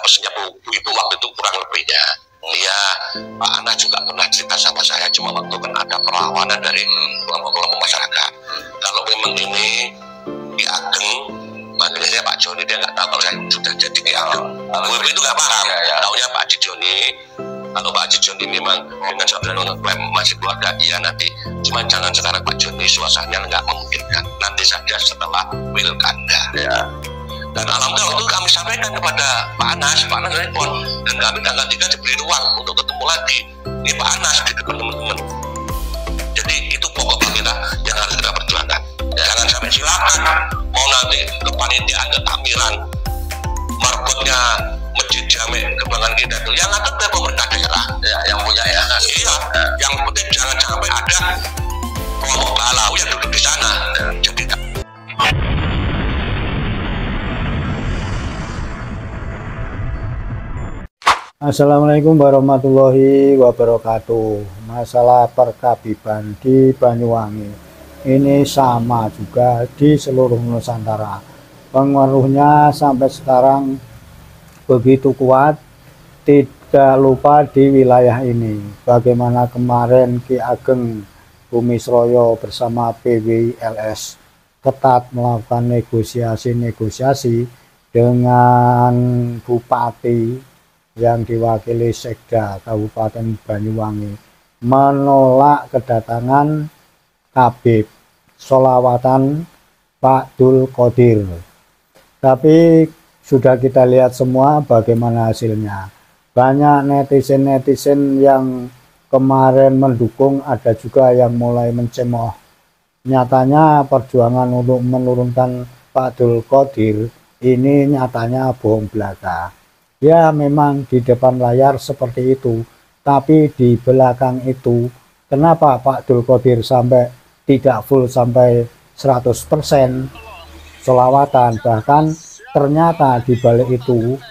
pesannya Bu Ibu waktu itu kurang lebihnya. Iya, Pak Ana juga pernah cerita sama saya, cuma waktu kan ada perlawanan dari kelompok-kelompok masyarakat. Kalau memang ini Ki Ageng, manggilnya Pak Joni, dia nggak tahu kalau saya sudah jadi Ki Ageng. Bu Ibu itu nggak paham, taunya Pak Haji Joni. Kalau Pak Haji Joni memang dengan saudara klaim masih keluarga, iya nanti. Cuma jangan sekarang Pak Joni, suasananya nggak memungkinkan. Nanti saja setelah Wilkada. Ya. Dan alhamdulillah itu kami sampaikan kepada Pak Anas respon, dan kami tanggal 3 diberi ruang untuk ketemu lagi. Ini Pak Anas di depan teman-teman. Jadi itu pokok kita yang harus kita perjuangkan. Jangan sampai silakan mau nanti kepanitiaan ketakmiran marbotnya Masjid Jami Kebanggaan kita itu yang ngatur pemerintah daerah ya, yang punya ya. Iya, yang penting jangan sampai ada kelompok balau yang duduk di sana. Jadi Assalamualaikum warahmatullahi wabarakatuh. Masalah perkabiban di Banyuwangi ini sama juga di seluruh Nusantara. Pengaruhnya sampai sekarang begitu kuat, tidak lupa di wilayah ini. Bagaimana kemarin Ki Ageng Bumisroyo bersama PWLS ketat melakukan negosiasi dengan Bupati yang diwakili Sekda Kabupaten Banyuwangi menolak kedatangan Habib Sholawatan Pak Dul Qodir. Tapi sudah kita lihat semua bagaimana hasilnya. Banyak netizen yang kemarin mendukung, ada juga yang mulai mencemooh. Nyatanya perjuangan untuk menurunkan Pak Dul Qodir ini nyatanya bohong belaka. Ya memang di depan layar seperti itu, tapi di belakang itu kenapa Pak Dul Qodir sampai tidak full sampai 100% sholawatan, bahkan ternyata di balik itu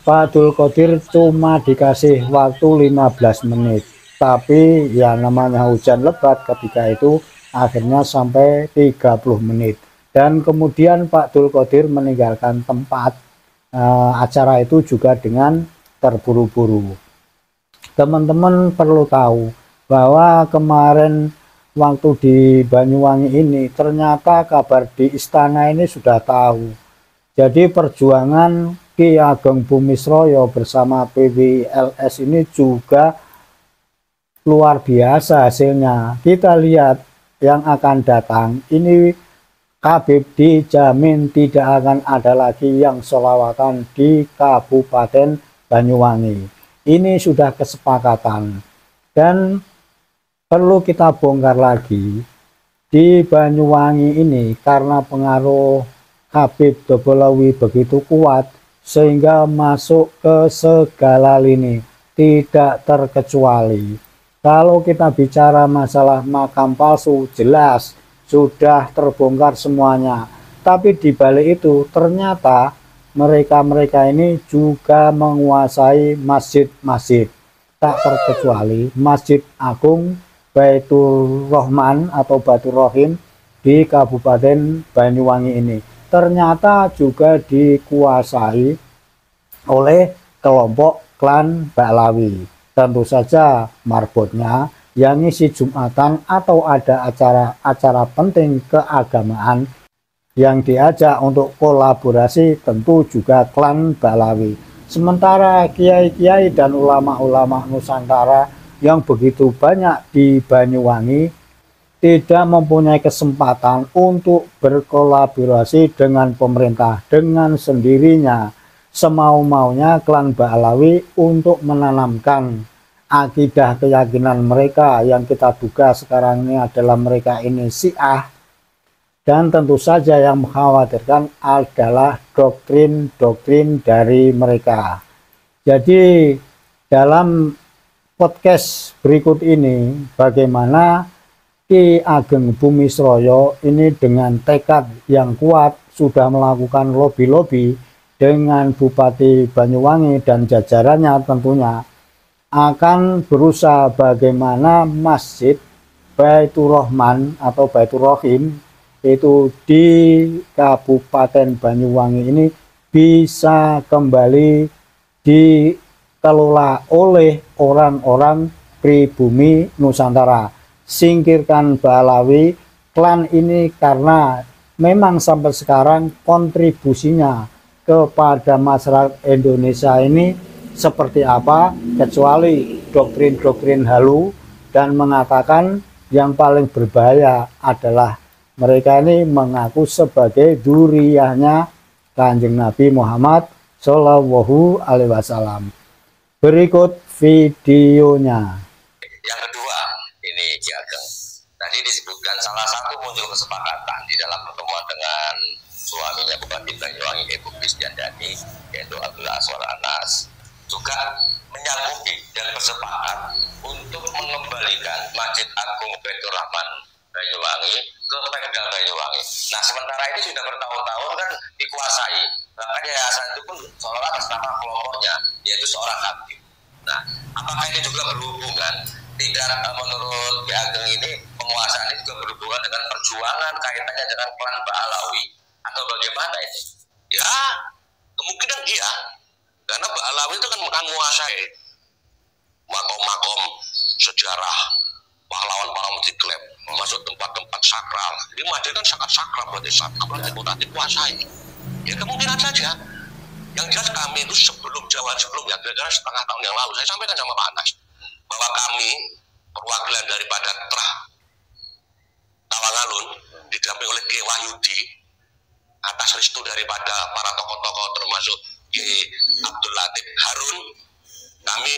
Pak Dul Qodir cuma dikasih waktu 15 menit, tapi ya namanya hujan lebat ketika itu akhirnya sampai 30 menit, dan kemudian Pak Dul Qodir meninggalkan tempat acara itu juga dengan terburu-buru. Teman-teman perlu tahu bahwa kemarin waktu di Banyuwangi ini ternyata kabar di istana ini sudah tahu. Jadi perjuangan Ki Ageng Bumisroyo bersama PWLS ini juga luar biasa hasilnya. Kita lihat yang akan datang ini, Habib dijamin tidak akan ada lagi yang sholawatan di Kabupaten Banyuwangi. Ini sudah kesepakatan. Dan perlu kita bongkar lagi, di Banyuwangi ini karena pengaruh Habib Dobolawi begitu kuat, sehingga masuk ke segala lini, tidak terkecuali. Kalau kita bicara masalah makam palsu, jelas sudah terbongkar semuanya. Tapi di balik itu ternyata mereka ini juga menguasai masjid-masjid, tak terkecuali Masjid Agung Baitur Rahman atau Baitur Rahim di Kabupaten Banyuwangi ini ternyata juga dikuasai oleh kelompok klan Baklawi. Tentu saja marbotnya yang ngisi Jumatan atau ada acara-acara penting keagamaan yang diajak untuk kolaborasi tentu juga klan Baklawi. Sementara kiai-kiai dan ulama-ulama Nusantara yang begitu banyak di Banyuwangi tidak mempunyai kesempatan untuk berkolaborasi dengan pemerintah. Dengan sendirinya semau-maunya klan Baklawi untuk menanamkan akidah keyakinan mereka yang kita duga sekarang ini adalah mereka ini Syiah, dan tentu saja yang mengkhawatirkan adalah doktrin dari mereka. Jadi dalam podcast berikut ini bagaimana Ki Ageng Bumisroyo ini dengan tekad yang kuat sudah melakukan lobby dengan Bupati Banyuwangi dan jajarannya tentunya akan berusaha bagaimana Masjid Baitur Rahman atau Baitur Rahim itu di Kabupaten Banyuwangi ini bisa kembali dikelola oleh orang-orang pribumi Nusantara. Singkirkan Balawi, klan ini, karena memang sampai sekarang kontribusinya kepada masyarakat Indonesia ini seperti apa, kecuali doktrin-doktrin halu dan mengatakan yang paling berbahaya adalah mereka ini mengaku sebagai dzurriyyahnya Kanjeng Nabi Muhammad Shallallahu Alaihi Wasallam. Berikut videonya. Yang kedua, ini Ki Ageng. Tadi disebutkan salah satu muncul kesepakatan di dalam pertemuan dengan suaminya Bupati Banyuwangi Ibu Krisdiandani, yaitu Abdullah Aswar Anas, juga menyanggupi dan bersepakat untuk mengembalikan Masjid Agung Baitur Rahman Banyuwangi ke Pemda Banyuwangi. Nah, sementara ini sudah bertahun-tahun kan dikuasai, bahkan yayasan itu pun seolah atas nama kelompoknya, yaitu seorang hakim. Nah, apakah ini juga berhubungan? Tidak, menurut Ki Ageng ini penguasaan ini juga berhubungan dengan perjuangan kaitannya dengan klan Ba'alawi atau bagaimana ini? Ya, kemungkinan iya, karena Ba'alawi itu kan menguasai makom-makom sejarah, pahlawan-pahlawan diklaim masuk tempat-tempat sakral. Jadi Masjid kan sangat sakral, berarti sakral berarti kuasai. Ya kemungkinan saja. Yang jelas kami itu sebelumnya, kira-kira setengah tahun yang lalu, saya sampaikan sama Pak Anas bahwa kami perwakilan daripada Trah Tawangalun didampingi oleh Kiai Wahyudi atas restu daripada para tokoh-tokoh termasuk Kiai Abdul Latif Harun, kami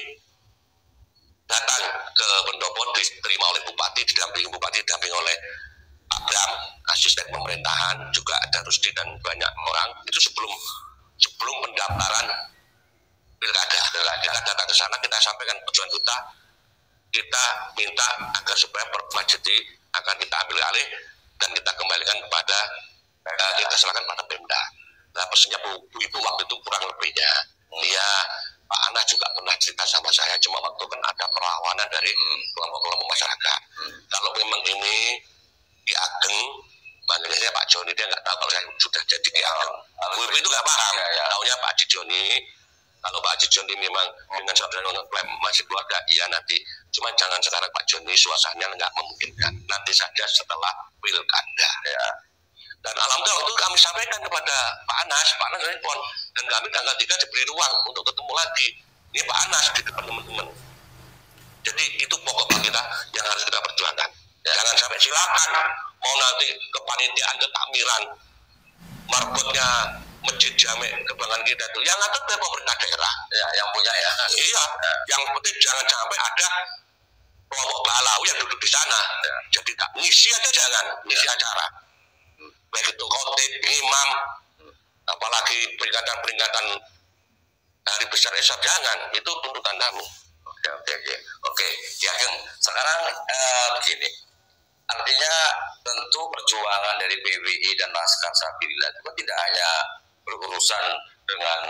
datang ke Pendopo, diterima oleh Bupati, didampingi oleh Pak Bram, asisten pemerintahan, juga ada Rusdi dan banyak orang. Itu sebelum pendaftaran pilkada. Kita datang ke sana, kita sampaikan tujuan kita minta agar supaya masjid akan kita ambil alih dan kita kembalikan kepada kita serahkan pada Pemda. Nah, pesannya Bu Ibu waktu itu kurang lebihnya, ya Pak Anas juga pernah cerita sama saya, cuma waktu kan ada perlawanan dari kelompok-kelompok masyarakat. Kalau memang ini Ki Ageng, manggilnya Pak Joni, dia nggak tahu kalau saya sudah jadi Ki Ageng. Bu Ibu itu nggak paham, taunya Pak Haji Joni. Kalau Pak Haji Joni memang dengan saudara klaim masih keluarga, iya nanti. Cuma jangan sekarang Pak Joni, suasananya nggak memungkinkan. Nanti saja setelah pilkada. Ya. Dan alhamdulillah itu kami sampaikan kepada Pak Anas respon. Dan kami tanggal 3 diberi ruang untuk ketemu lagi. Ini Pak Anas di depan teman-teman. Jadi itu pokok kita yang harus kita perjuangkan. Ya. Jangan sampai silakan mau nanti kepanitiaan, ketakmiran, marbotnya Masjid Jami Kebanggaan kita itu yang ngatur pemerintah daerah, ya, yang punya ya. Iya, yang penting jangan sampai ada kelompok Ba'alawi yang duduk di sana. Ya. Jadi tak ngisi aja, jangan ngisi acara. Baik itu khotib, imam, apalagi peringatan hari besar Islam, jangan. Itu tuntutan kami. Oke. Ya, sekarang begini. Artinya tentu perjuangan dari PWI dan Laskar Sabilillah itu tidak hanya berurusan dengan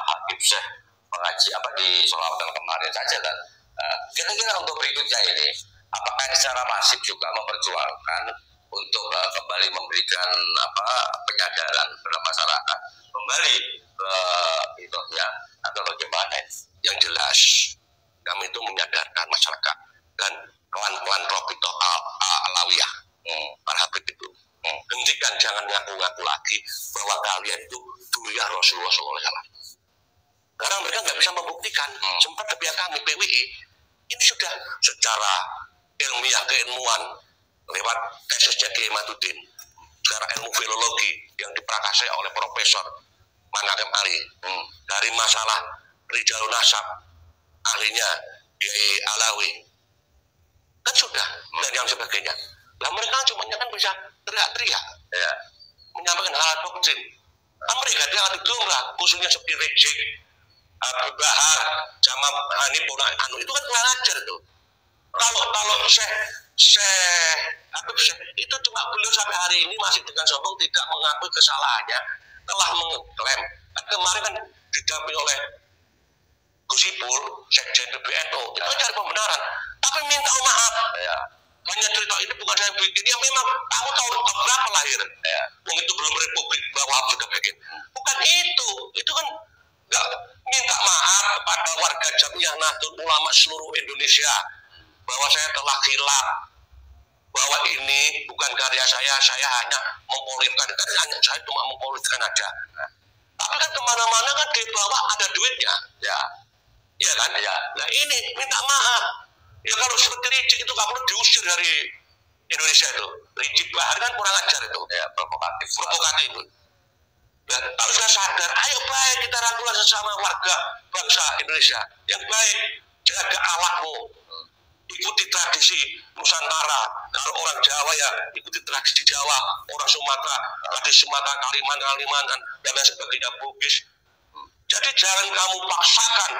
Habib Syekh mengaji di Sholawatan kemarin saja, dan kira-kira untuk berikutnya ini apakah secara masif juga memperjuangkan untuk kembali memberikan penyadaran kepada masyarakat kembali ke idahnya atau bagaimana? Yang jelas kami itu menyadarkan masyarakat dan klan-klan Robito Alawiyah, para Habib itu, hentikan, jangan ngaku-ngaku lagi bahwa kalian itu dzurriyyah Rasulullah SAW. Karena mereka nggak bisa membuktikan. Sempat ke pihak kami PWI ini sudah secara ilmiah, keilmuan lewat tesisnya Kiai Maduddin, secara ilmu filologi yang diprakasai oleh Profesor Manakem Ali, dari masalah Rijalun Nasab, ahlinya Kiai Alawi, kan sudah, dan yang sebagainya. Nah, mereka cuma kan bisa teriak-teriak, ya, menyampaikan hal doktrin. Mereka dia itu lah, khususnya seperti Rejik, Abu Bahar, sama Hanif Anu itu kan kurang ajar tuh. Kalau itu cuma beliau sampai hari ini masih dengan sombong tidak mengakui kesalahannya, telah mengklaim. Kan kemarin kan didampingi oleh Gus Ipul, Sekjen PBNU, itu cari pembenaran, tapi minta maaf, ya. hanya cerita ini bukan saya bikin, ya memang kamu tahu berapa lahir, ya. Itu belum Republik Wahab sudah bikin. Bukan itu kan nggak minta maaf kepada warga Jamiah Nahdlatul Ulama seluruh Indonesia bahwa saya telah khilaf, bahwa ini bukan karya saya hanya mempolitkan, hanya saya cuma mempolitkan aja. Tapi kan kemana-mana kan di bawah ada duitnya, ya kan? Ya. Nah ini minta maaf. Ya kalau seperti Rizik itu nggak perlu diusir dari Indonesia itu. Rizik Bahar kan kurang ajar itu. Ya, provokatif. Nah, kalau sudah sadar, ayo baik kita rangkulah sesama warga bangsa Indonesia yang baik. Jaga akhlakmu, ikuti tradisi Nusantara. Kalau orang Jawa ya ikuti tradisi Jawa, orang Sumatera tradisi Sumatera, Kalimantan dan lain sebagainya, Bugis. Jadi jangan kamu paksakan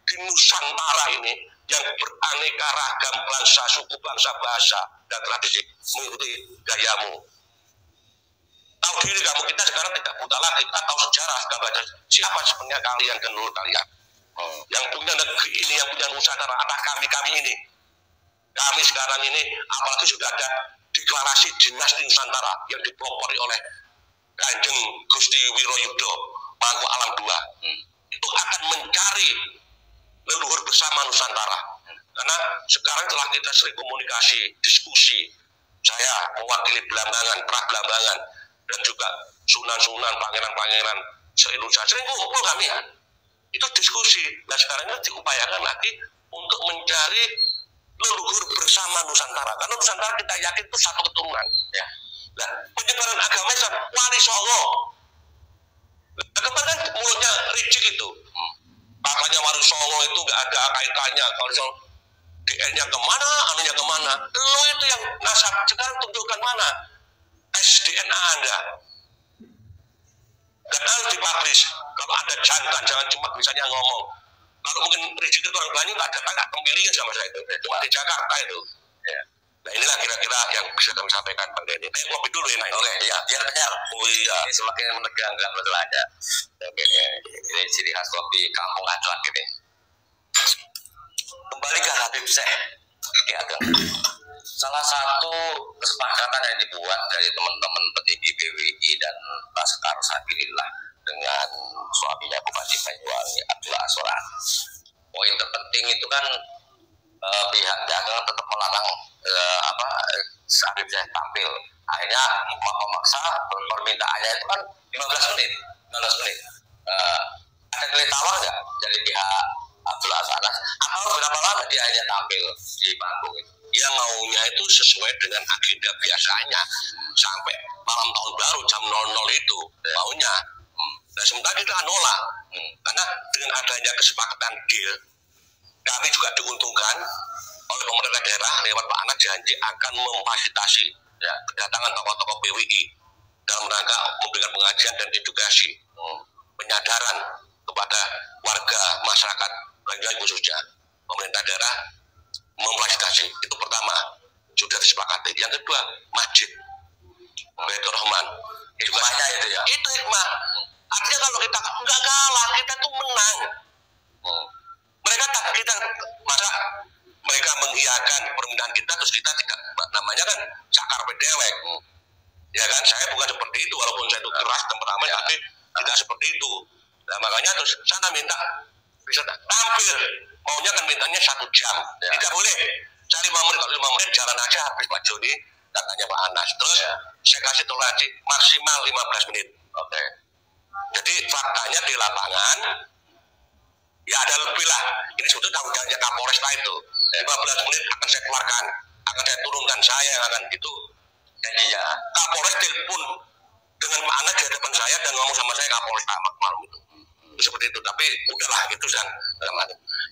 di Nusantara ini yang beraneka ragam bangsa, suku bangsa, bahasa dan tradisi mengikuti gayamu. Tahu diri kamu, kita sekarang tidak buta lagi, kita tahu sejarah, kita baca siapa sebenarnya kalian dan leluhur kalian. Yang punya negeri ini, yang punya Nusantara, anak kami ini. Kami sekarang ini, apalagi sudah ada deklarasi dinasti Nusantara yang dipelopori oleh Kanjeng Gusti Wiroyudo Mangku Alam II. Itu akan mencari leluhur bersama Nusantara. Karena sekarang telah kita sering komunikasi, diskusi. Saya mewakili Belambangan, Pra-Belambangan, dan juga sunan-sunan, pangeran-pangeran se-Indonesia. Sering kumpul kami ya. Itu diskusi. Nah sekarang ini diupayakan lagi untuk mencari leluhur bersama Nusantara. Karena Nusantara kita yakin itu satu keturunan. Ya. Nah penyebaran agama Islam, Wali Songo. Nah, kemarin mulutnya Rizik itu. Katanya Wali Songo itu nggak ada kaitannya. Kalau Songo DNA kemana, anunya kemana. Lu itu yang nasab. Sekarang tunjukkan mana tes DNA Anda. Dan harus dipublish. Kalau ada jantan, jangan cuma misalnya ngomong. Kalau mungkin Rizik itu orang Banyu nggak ada pemilihan sama saya itu. Cuma di Jakarta itu. Ya. Nah inilah kira-kira yang bisa kami sampaikan Pak Denny. Kopi dulu ya. Oke, ya, biar kenyal. Oh iya. Ini semakin menegangkan betul aja. Oke, ini ciri khas kopi kampung Adlak ini. Kembali ke Habib Syekh. Ya, salah satu kesepakatan yang dibuat dari teman-teman petinggi BWI dan Laskar Sabilillah dengan suaminya Bupati Banyuwangi Abdullah Aswaran. Poin terpenting itu kan pihak dagang tetap melarang Habib Syekh tampil. Akhirnya memaksa permintaannya itu kan 15 menit. Ada nilai tawar nggak dari pihak Abdullah Aswaran? Atau berapa lama dia hanya tampil di panggung itu? Dia maunya itu sesuai dengan agenda biasanya sampai malam tahun baru jam 00 itu maunya. Nah sementara kita nolak karena dengan adanya kesepakatan deal kami juga diuntungkan oleh pemerintah daerah lewat Pak Anas janji akan memfasilitasi kedatangan tokoh-tokoh BWI dalam rangka memberikan pengajian dan edukasi penyadaran kepada warga masyarakat Banyuwangi khususnya. Pemerintah daerah memfasilitasi itu pertama sudah disepakati. Yang kedua masjid Baitur Rahman hikmahnya itu ya. Itu hikmah. Artinya kalau kita nggak kalah kita tuh menang. Mereka tak kita masa mereka mengiyakan permintaan kita terus kita tidak namanya kan cakar pedewek. Ya kan saya bukan seperti itu walaupun saya itu keras temperamen tapi tidak seperti itu. Nah makanya terus sana minta bisa tampil maunya kan mintanya 1 jam tidak boleh cari 5 menit kalau 5 menit jalan aja habis Pak Joni katanya Pak Anas terus saya kasih toleransi maksimal 15 menit. Oke. Jadi faktanya di lapangan ya ada lebih lah ini sebetulnya tanggung jawabnya Kapolres itu 15 menit akan saya keluarkan akan saya turunkan saya yang akan itu janjinya Kapolres telepon dengan Pak Anas di hadapan saya dan ngomong sama saya Kapolres tamak malam itu seperti itu tapi udahlah itu kan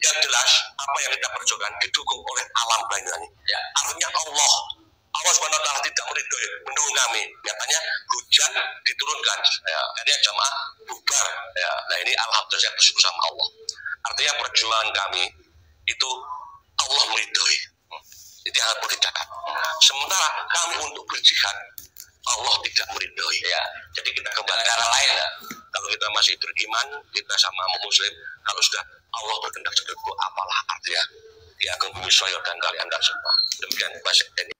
yang jelas apa yang kita perjuangkan didukung oleh alam Banyuwangi ya artinya Allah Subhanahu wa ta'ala tidak meridhoi mendukung kami nyatanya hujan diturunkan akhirnya jamaah bubar nah ini alhamdulillah saya bersyukur sama Allah artinya perjuangan kami itu Allah meridhoi itu yang harus dicatat sementara kami untuk berjihad Allah tidak meridhoi jadi kita kembali cara lain kalau kita masih beriman kita sama muslim kalau sudah Allah berkehendak seperti itu apalah artinya Ki Ageng Bumi Soyo dan kalian semua. Demikian Mas Denny.